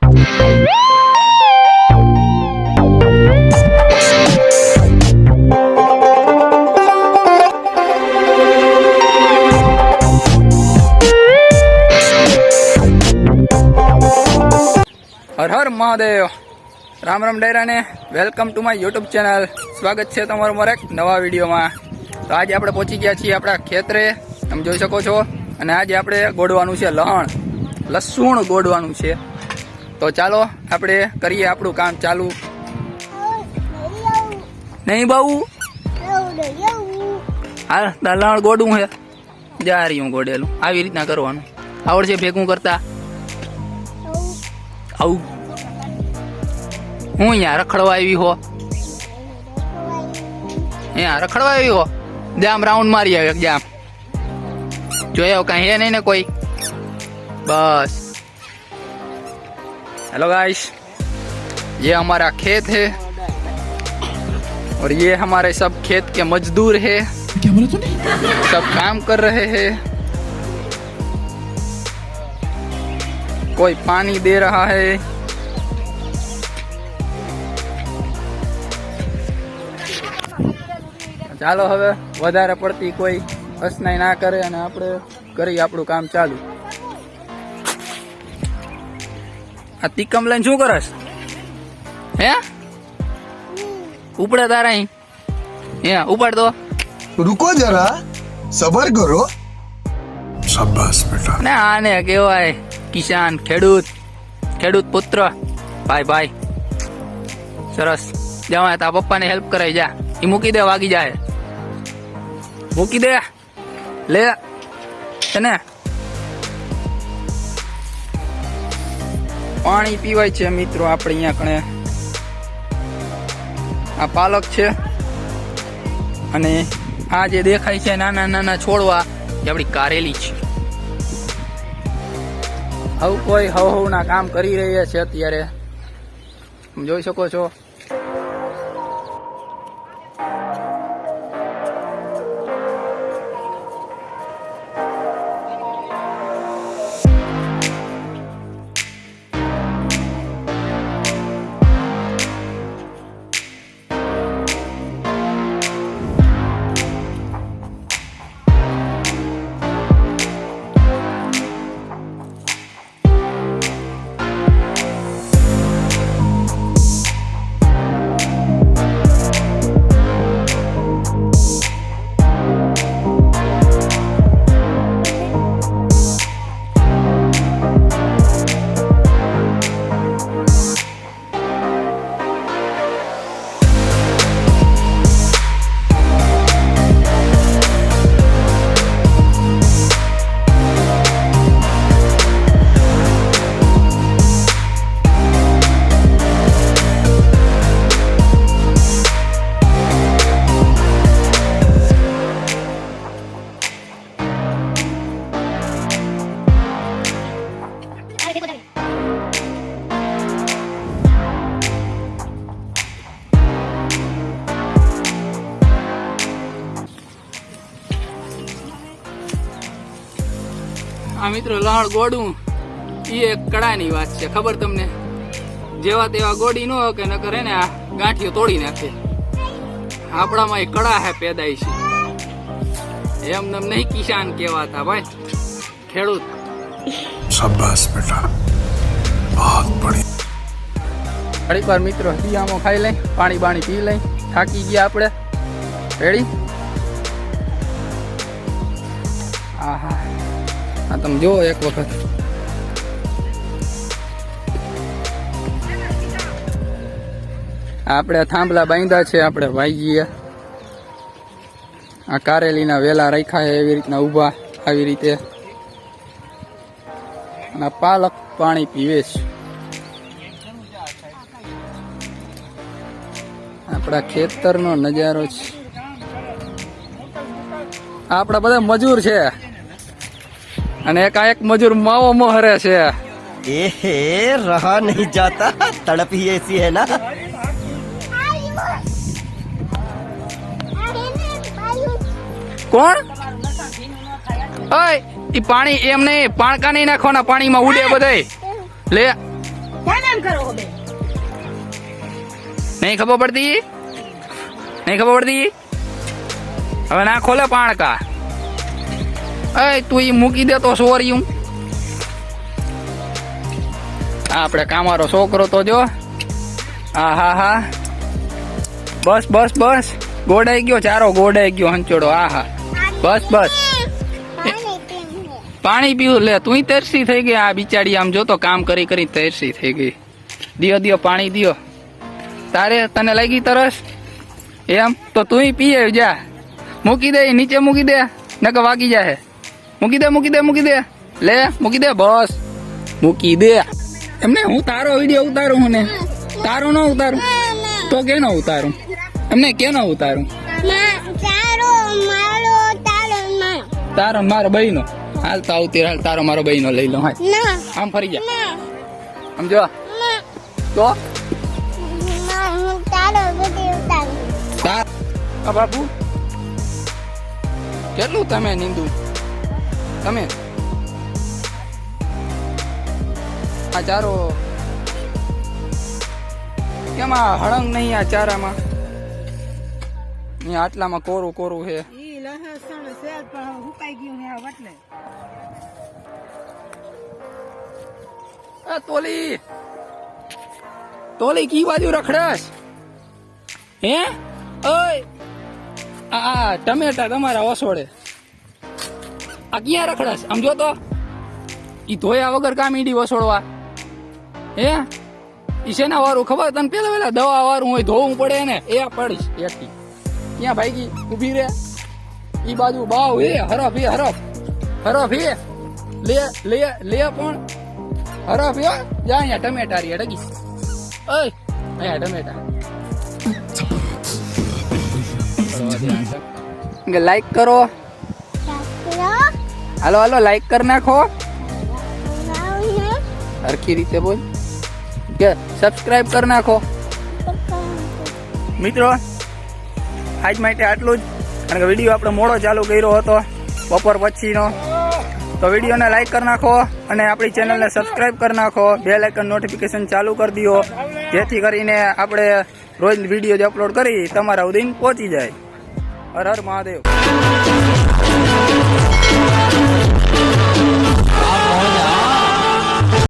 હર હર મહાદેવ, રામ રામ ડાયરાને welcome to my YouTube channel. સ્વાગત છે તમારું મારા એક નવા વિડીયોમાં. તો આજે આપણે પહોંચી ગયા છીએ આપણા ખેતરે, તમે જોઈ શકો છો. અને આજે આપણે ગોડવાનું છે લસણ ગોડવાનું છે. તો ચાલો આપણે કરીએ આપણું કામ ચાલુ. નહીં બાબુ, હા લસણ ગોડવું છે. જા રહી હું ગોડેલું આવી રીતના કરવાનું આવડશે ભેગું કરતા. આવું હું અહીંયા રખડવા આવી હો, અહીંયા રખડવા આવી હો. જામ રાઉન્ડ મારી આવે જામ, જોયા કहीं है नहीं ना कोई. बस हेलो गाइस, ये हमारा खेत है और ये हमारे सब खेत के मजदूर है. क्या बोला तूने? सब काम कर रहे हैं. कोई पानी दे रहा है. ચાલો હવે વધારે પડતી કોઈ અસનાઈ ના કરે અને આપણે કરી આપણું કામ ચાલુ. આ તીકમ લઈને શું કરસ હે? ઉપડે તારા અહીં હે? ઉપાડ તો. रुको जरा सबर करो. शाबाश बेटा. ને આને કહેવાય કિસાન, ખેડૂત પુત્ર. ભાઈ સરસ. જવા તા પપ્પાને હેલ્પ કરાઈ જા. એ મૂકી દે, વાગી જાય. મૂકી દે લે ને. પાણી પીવાય છે મિત્રો આપણે અહીંયા કણે. આ પાલક છે અને આ જે દેખાય છે નાના નાના છોડવા એ આપણી કારેલી છે. આવું કોઈ હવના કામ કરી રહ્યા છે અત્યારે, તમે જોઈ શકો છો. આ મિત્રો લહણ ગોડવું એ એક કડાની વાત છે, ખબર તમને? જેવા તેવા ગોડી ન કે ન કરે ને આ ગાંઠીઓ તોડી નાખે. આપણામાં એ કડા હે પેદાઈ છે. એમને નહીં કિસાન કહેવાતા ભાઈ, ખેડૂત. शाबाश बेटा, बहुत बढ़िया. ઘડીક વાર મિત્રો દિયામાં ખાઈ લઈ, પાણી બાણી પી લઈ. થાકી ગયા આપણે. રેડી? આહા, આ તમે જો એક વખત. આપણે થાંભલા બાંધ્યા છે આપણે ભાઈજીએ. આ કારેલીના વેલા રાખ્યા છે એવી રીતના ઊભા, આવી રીતે. અને પાલક પાણી પીવે છે. આપણા ખેતરનો નજારો છે. આપણા બધા મજૂર છે અને એક મજૂર માવો મોહરે છે. एहे रहा नहीं जाता, तड़प ही ऐसी है ना. કોણ? ઓય, ઈ પાણી એમ નહીં, પાણકા નહીં નાખવાના, પાણીમાં ઉડે બધાય. લે કેમ એમ કરો હો બે? નહીં ખબર પડતી? નહીં ખબર પડતી? હવે ના ખોલે પાણકા. એ તું ઈ મૂકી દે તો સોરી. આપણે કામારો છોકરો તો જો. હા હા હા, બસ બસ બસ, ગોડાઈ ગયો ચારો, ગોડાઈ ગયો હંચોડો. હા હા, બસ બસ, પાણી પીવું. લે તું તરસી થઈ ગઈ. આ બિચારી આમ જોતો કામ કરી કરી તરસી થઈ ગઈ. દિયો દિયો પાણી દિયો. તારે તને લાગી તરસ એમ તો તું પીએ જા. મૂકી દે નીચે, મૂકી દે નકર વાગી જાય. મૂકી દે મૂકી દે મૂકી દે. લે મૂકી દે, બસ મૂકી દે. એમને હું તારો વિડીયો ઉતારું હું ને તારો ન ઉતારું તો કેનો ઉતારું? એમને કેનો ઉતારું? તારો મારો બહેનો. હાલ તો આવતી હાલ, તારો મારો બહેનો લઈ લો. આમ ફરી જા. આમ જો તો બાપુ કેટલું તમે નીંદુ તમે? આ ચારો કેમ આ હળંગ નહીં આ ચારામાં? આટલામાં કોરું કોરું છે. ઈ લસણ સેજ પણ હુકાઈ ગયું હે વટલે. તોલી તોલી કી બાજુ રખડસ હે? ઓય આ ટમેટા તમારા ઓસોડે આ ક્યાં રખડસ? આમ જો તો ઈ ધોયા વગર કામ ઈડી વસોડવા હે? ઈ શેના વાળું ખબર તને? પેલા દવા વાળું હોય, ધોવું પડે ને. એ પડીશ એકટી ક્યાં ભાઈ ઉભી રે. ઈ બાજુ બાવ હે, હરફ હે, હરફ હરફ હે. લે લે લે પણ હરફ હે. જા અહીંયા ટમેટા રી અડગી. ઓય અહીંયા ટમેટા. લાઈક કરો. હાલો હાલો લાઈક કરી નાખો. હરખી રીતે બોલ કે સબસ્ક્રાઇબ કરી નાખો. મિત્રો આજ માટે આટલું જ. કારણ કે વિડીયો આપણે મોડો ચાલુ કર્યો હતો બપોર પછીનો. તો વિડીયોને લાઈક કરી નાખો અને આપણી ચેનલને સબસ્ક્રાઇબ કરી નાખો. બેલ આઇકન નોટિફિકેશન ચાલુ કરી દો, જેથી કરીને આપણે રોજ વિડીયો જે અપલોડ કરી તમારા સુધી પહોંચી જાય. હર હર મહાદેવ.